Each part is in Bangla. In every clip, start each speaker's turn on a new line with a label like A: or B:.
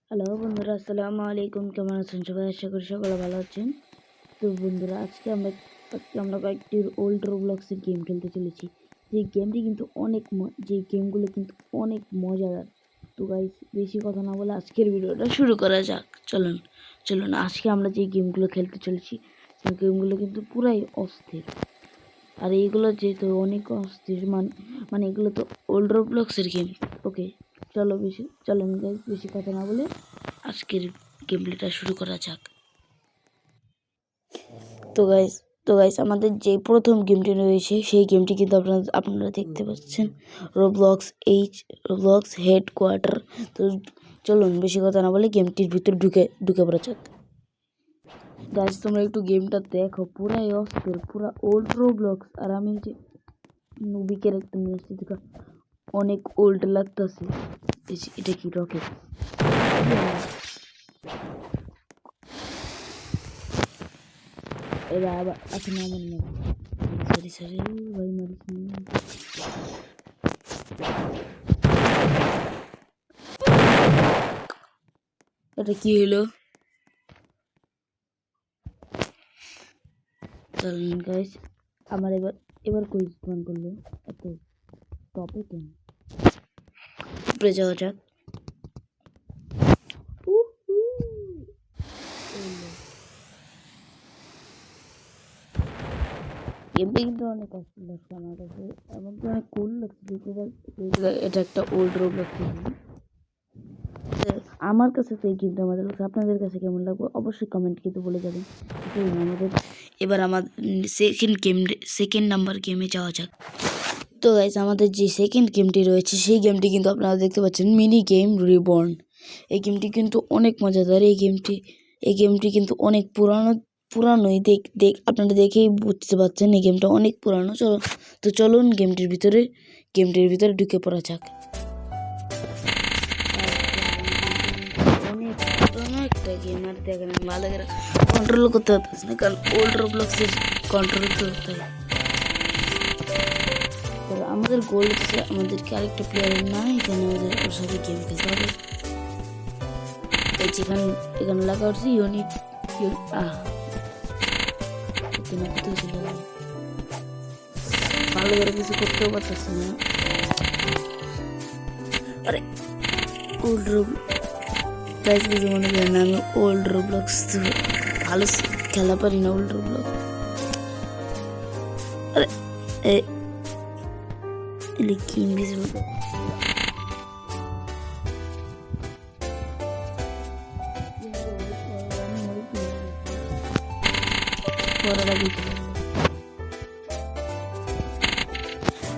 A: হ্যালো বন্ধুরা, আসসালামু আলাইকুম। কেমন আছেন সবাই? আশা করি সকলে ভালো আছেন। তো বন্ধুরা, আজকে আমরা কয়েকটি ওল্ড রোবলক্সের গেম খেলতে চলেছি। যে গেমটি কিন্তু যে গেমগুলো কিন্তু অনেক মজাদার। তো গাইস, বেশি কথা না বলে আজকের ভিডিওটা শুরু করা যাক। চলুন চলুন আজকে আমরা যে গেমগুলো খেলতে চলেছি সেই গেমগুলো কিন্তু পুরাই অস্থির। আর এইগুলো যেহেতু অনেক অস্থির, মানে এগুলো তো ওল্ড রোবলক্সের গেম। ওকে, চলুন গাইস, বেশি কথা না বলে আজকের গেম প্লেটা শুরু করা যাক। তো গাইস আমাদের যে প্রথম গেমটি রয়েছে সেই গেমটি কিন্তু আপনারা দেখতে পাচ্ছেন, রোবলক্স হেডকোয়ার্টার। তো চলুন বেশি কথা না বলে গেমটির ভিতর ঢুকে পড়া যাক। গাইস, তোমরা একটু গেমটা দেখো, পুরাই অস্থির, পুরা ওল্ড রোবলক্স। আর আমি যে মুভি ক্যারেক্টার নিয়ে আসছি, দেখো অনেক ওল্ড লাগতেছে। এটা কি রকেট? এবার আবার এখন আমার সরি ভাই, মারিস না। এটা কি হলো? চলুন গাইস, আমার এবার কুইজ মান করলো এত টপে কেন? উপরে যাওয়া যাক। গেমটা কিন্তু অনেক কষ্ট লাগছে আমার কাছে, এমনকি অনেক কুল লাগছে। এটা একটা ওল্ড রোবলক্স গেম। আমার কাছে তো এই গেমটা মজা লাগছে। আপনাদের কাছে কেমন লাগবে অবশ্যই কমেন্ট কিন্তু বলে যাবেন। এবার আমাদের সেকেন্ড নাম্বার গেমে যাওয়া যাক। তো গাইস, আমাদের যে সেকেন্ড গেমটি রয়েছে সেই গেমটি কিন্তু আপনারা দেখতে পাচ্ছেন, মিনি গেম রিবর্ন। এই গেমটি কিন্তু অনেক মজাদার। এই গেমটি কিন্তু অনেক পুরানোই। আপনারা দেখেই বুঝতে পারছেন এই গেমটা অনেক পুরানো। চলুন গেমটির ভিতরে ঢুকে পড়া যাক। অনেক পুরানো একটা গেম, আর দেখেন আমি ভালো করে কন্ট্রোল করতে পারতেছি না, কারণ ওল্ড রোবলক্সের কন্ট্রোল করতে হয়। আমাদের গোল হচ্ছে আমাদেরকে আরেকটা প্লেয়ারের না এখানে আমাদের ওর সাথে গেম খেলতে হবে। এখানে লাগা হচ্ছে ইউনিট ভালো করে কিছু করতেও পারতেছি না। আরে ওল্ড গাইস, কিছু মনে করেন না, আমি ওল্ড রোবলক্স ভালো খেলা পারি না। ওল্ড রোবলক্স, আরে কি ইনভিজিবল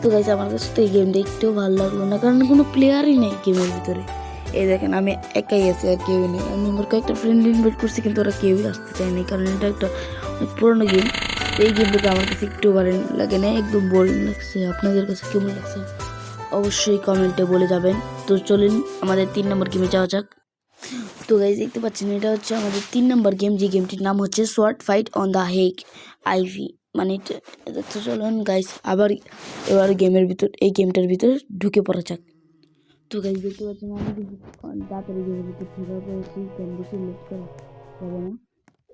A: তো গাইস, আমার কাছে তো এই গেমটা একটু ভালো লাগলো না, কারণ কোনো প্লেয়ারই নেই গেমের ভিতরে। এই দেখেন আমি একাই আছি, আর কেউ নেই। আমি আমার কয়েকটা ফ্রেন্ড ইনভাইট করছি, কিন্তু ওরা কেউই আসতে চায়নি, কারণ এটা একটা অনেক পুরোনো গেম। এই গেমটাকে আমার কাছে একটু ভালো লাগে না, একদম বোরিং লাগছে। আপনাদের কাছে কেমন লাগছে অবশ্যই কমেন্টে বলে যাবেন। তো চলুন আমাদের 3 নম্বর গেমে যাওয়া যাক। তো গাইস, দেখতে পাচ্ছেন এটা হচ্ছে আমাদের 3 নম্বর গেম, যে গেমটির নাম হচ্ছে short fight on the hag ivy. মানে তো চলুন গাইস, এবার এই গেমটার ভিতর ঢুকে পড়া যাক। তো গাইস, দেখতে পাচ্ছেন আমি কিন্তু তাড়াতাড়ি গেমের ভিতর ঢুকে পড়েছি, কেন বেশি লেট করা যাবে না।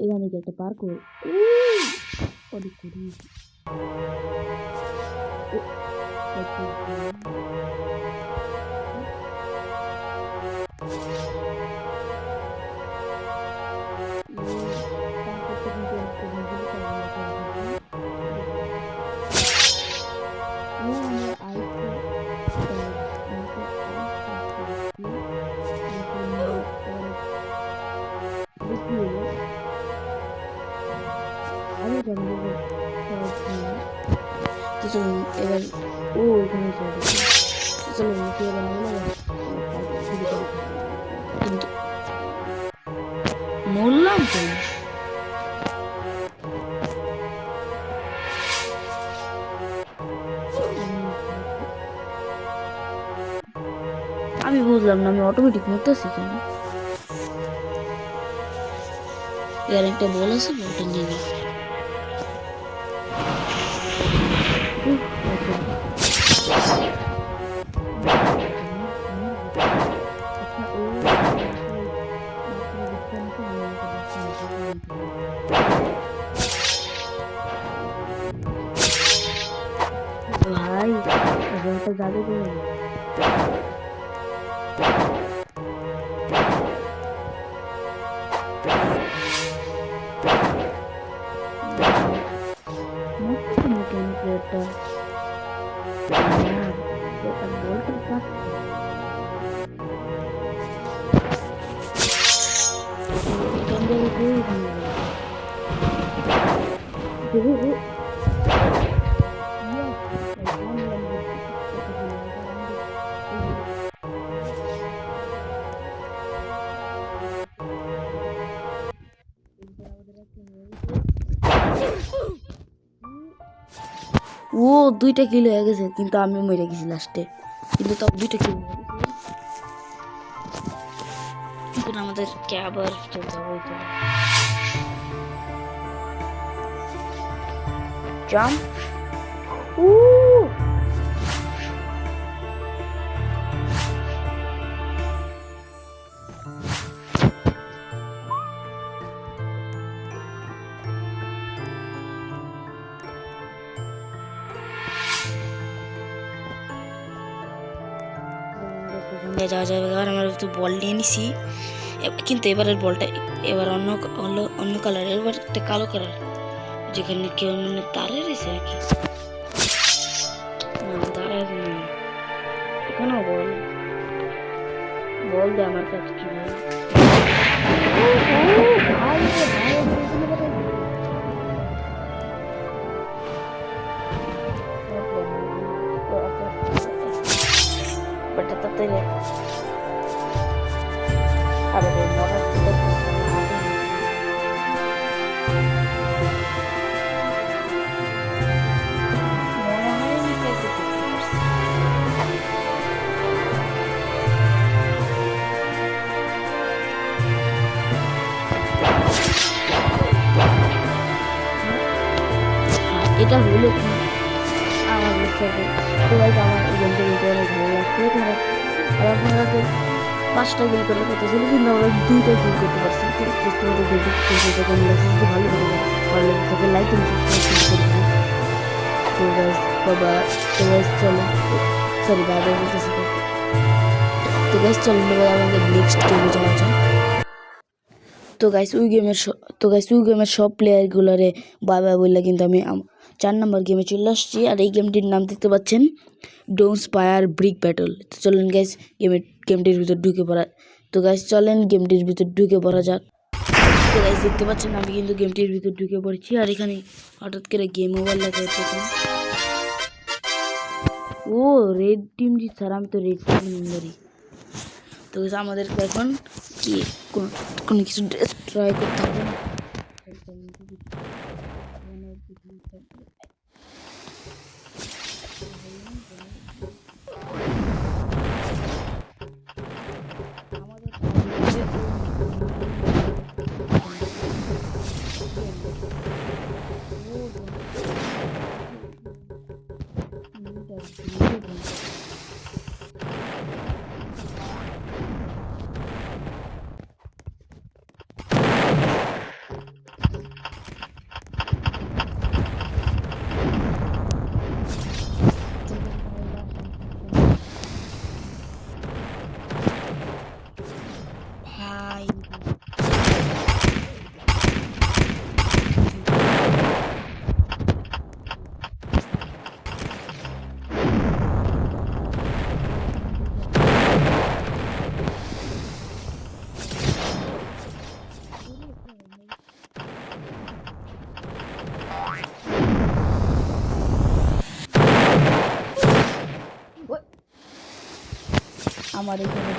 A: এখানে কি একটা পার্ক করে অনেক করি। এবার এখানে কিন্তু মরলাম তো। আমি বুঝলাম না, আমি অটোমেটিক মরতেছি কেন? এর একটা বল আছে, বলটা নিয়ে নিই। ও 2টা কিল হয়ে গেছে, কিন্তু আমি মরে গেছি লাস্টে, কিন্তু তাও 2টা কিল হয়ে গেছে। এখন আমাদেরকে আবার চলতে হবে। জাম্প। যাওয়া যাবে, এবার আমরা তো বল নিয়ে নিছি, কিন্তু এবারের বলটা এবার অন্য কালার, এবার একটা কালো কালার, যেখানে কেউ মানে তারে রয়েছে আর কি, এখানেও বল দে আমার কাছে কি বল। বেটা তাড়াতাড়ি আরে মরার এটা হলো কি আমার সবাই আমার গেমটা কিন্তু অনেক ভালো লাগছে। আর আপনারাতে 5টা কিল করলে কত ছিল, কিন্তু আমরা 2টা কিল করতে পারছি। তোমাদের গেমটি ভালো করে ভালো লাগে থাকে লাইক এবং সাবস্ক্রাইব করে দিন। তো গাইস বাবা, তো গাইস চলো, সরি বাবা বলতেছি, তো গাইস চলো আমাদের নেক্সট গেমে যাওয়া যায়। তো গাইস ওই গেমের সব প্লেয়ারগুলোরে বাবা বললে কিন্তু আমি 4 নম্বর গেমে চলে আসছি। আর এই গেমটির নাম দেখতে পাচ্ছেন ডোন্ট স্পায়ার ব্রিক ব্যাটল। তো চলেন গাইস গেমটির ভিতর ঢুকে পড়া, তো গাইস চলেন গেমটির ভিতর ঢুকে পড়া যাক। তো গাইস দেখতে পাচ্ছেন আমি কিন্তু গেমটির ভিতর ঢুকে পড়েছি, আর এখানে হঠাৎ করে গেম ওভার লেখা হচ্ছে। ও রেড টিম জিতছে, আর আমি তো রেড টিম মেম্বারই। তো আমাদেরকে এখন কি কোনো কিছু ট্রাই করতে হবে না। আমার এখানে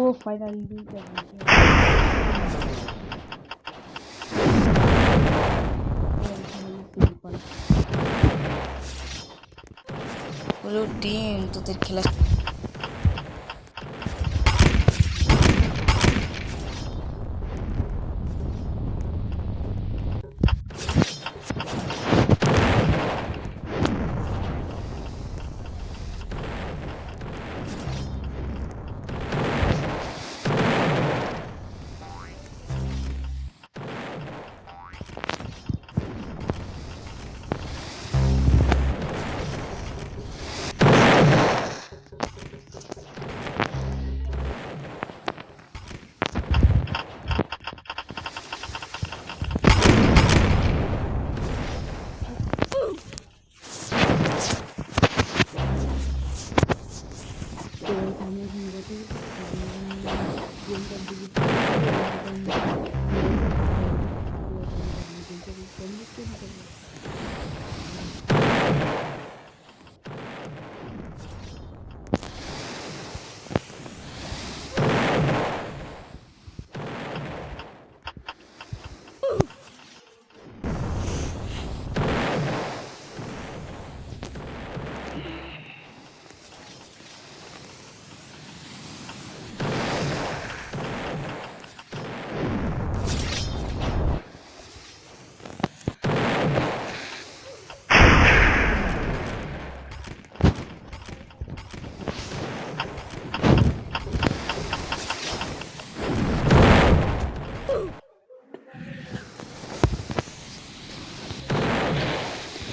A: Oh, finally do that. পুরো টিম তোদের খেলা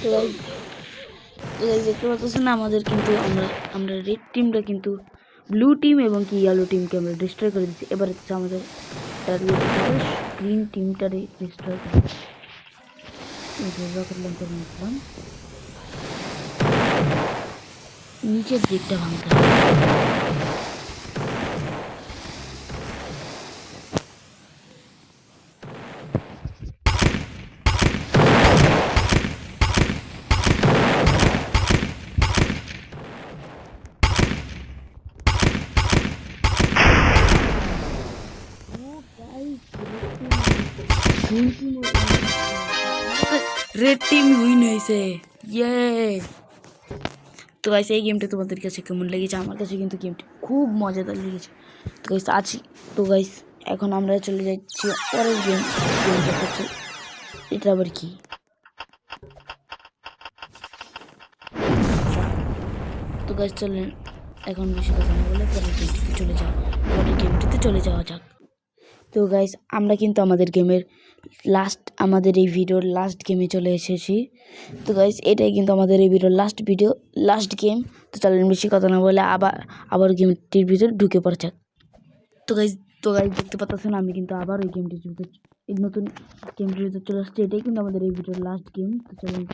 A: তো গাইস দেখতে পাচ্ছেন না আমাদের কিন্তু আমরা রেড টিমটা কিন্তু ব্লু টিম এবং কি ইয়েলো টিমকে আমরা ডিস্ট্রয় করে দিচ্ছি। এবার হচ্ছে আমাদের গ্রিন টিমটা ডিস্ট্রয় করে রকেট লঞ্চার নিলাম, নিচের দিকটা ভাঙতে হবে। রেড টিম উইন হয়েছে, ইয়ে। তো গাইস এই গেমটা তোমাদের কাছে কেমন লেগেছে? আমার কাছে কিন্তু গেমটি খুব মজাদার লেগেছে। তো গাইস আছি, তো গাইস এখন আমরা চলে যাচ্ছি পরের গেমটা হচ্ছে এটা আবার কি। তো গাইস চলেন এখন বেশি কথা না বলে পরের গেমটিতে চলে যাওয়া যাক। তো গাইস আমরা কিন্তু আমাদের গেমের আমাদের এই ভিডিওর লাস্ট গেমে চলে এসেছি। তো গাইস এটাই কিন্তু আমাদের এই ভিডিওর লাস্ট গেম। তো চলেন বেশি কথা না বলে আবার গেমটির ভিতর ঢুকে পড়া যাক। তো গাইস দেখতে পাচ্ছেন আমি কিন্তু আবার ওই গেমটির ভিতর এই নতুন গেমটির ভিতর চলে আসছে। এটাই কিন্তু আমাদের এই ভিডিওর লাস্ট গেম। তো চলেন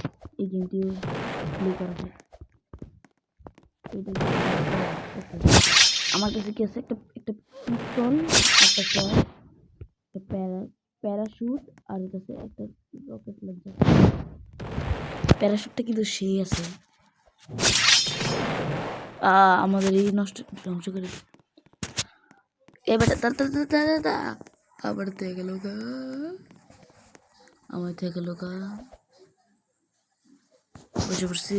A: এই গেমটিও প্লে করা যাক। আমার কাছে কি আছে, একটা পিস্তল, একটা শট, একটা প্যারাশুট, আর কাছে একটা রকেট লঞ্চার। প্যারাশুটটা কিন্তু সেই আছে, আমাদের এই ধ্বংস করে এবার আবার থেকে গেল গা, আমার থেকে গেল গা, বসে পড়ছি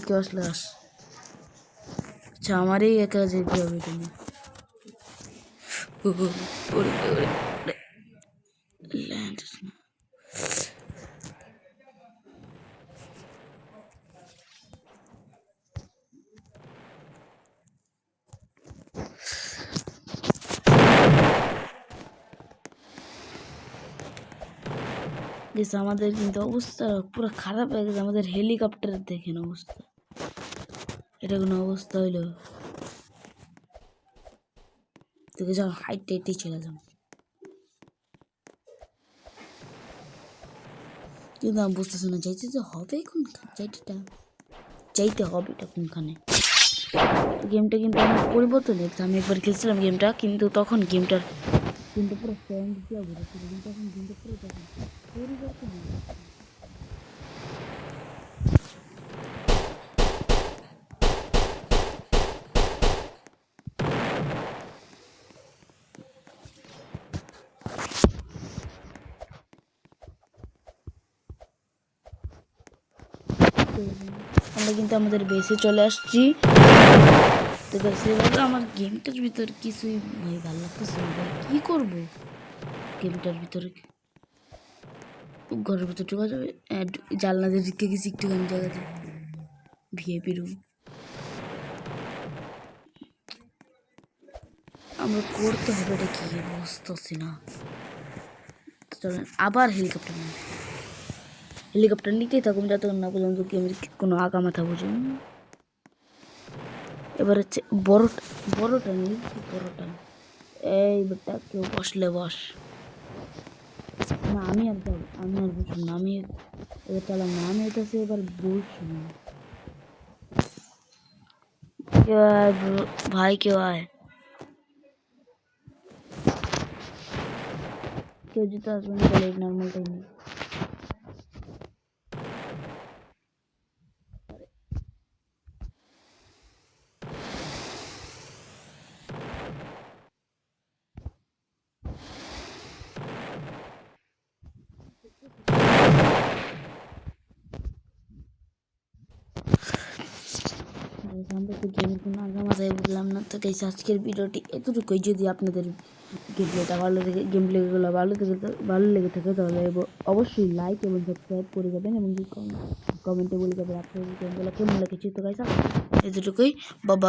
A: কেউ আসলে আচ্ছা আমারই একা যেতে হবে তুমি। আমাদের কিন্তু অবস্থা পুরো খারাপ হয়ে গেছে। আমাদের হেলিকপ্টার দেখেন অবস্থা, এটা কোনো অবস্থা হইলো? তোকে যাও হাইটে চলে যাও, কিন্তু আমি বুঝতেছি না যাইতে তো হবে যাইতে হবে এটা কোনখানে। গেমটা কিন্তু আমি পরিবর্তন দেখছি, আমি একবার খেলছিলাম গেমটা, কিন্তু তখন গেমটার কিন্তু পুরো স্ট্যান্ড দিয়ে ঘুরেছিল, কিন্তু এখন গেমটা পুরো পরিবর্তন হয়ে গেছে। আমরা কিন্তু আমাদের বেসে চলে আসছি। তো আমার গেমটার ভিতর কিছুই ভালো লাগতেছে না, কি করবো গেমটার ভিতরে? ঘরের ভিতর ঢোকা যাবে? জানলা দিয়ে ঢুকে গেছি একটুখানি জায়গাতে, ভিআইপি রুম। আমরা করতে হবে এটা কি বুঝতেছি না। চলেন আবার হেলিকপ্টার নিতেই থাকুন যতক্ষণ না পর্যন্ত গেমের কোনো আগা মাথা বুঝুন। এবার হচ্ছে বড়টা নিই, বড়টা। এই বেটা কেউ বসলে বস না, আমি আর বসুন না, আমি এবার চালাম না, আমি এটা এবার বলছি না। কেউ আয় ভাই, কেউ আয়, কেউ যেতে আসবেন তাহলে নর্মালটাই নেই। আমরা তো গেমের কোনো আগামাথায় বললাম না। তো গাইস আজকের ভিডিওটি এতটুকুই। যদি আপনাদের গেমপ্লেগুলো ভালো লেগে থাকে তাহলে অবশ্যই লাইক এবং সাবস্ক্রাইব করে যাবেন, এবং কমেন্টে বলে যাবেন আপনাদের গেমগুলো কেমন লেগেছে। তো গাইস এতটুকুই, বাবা।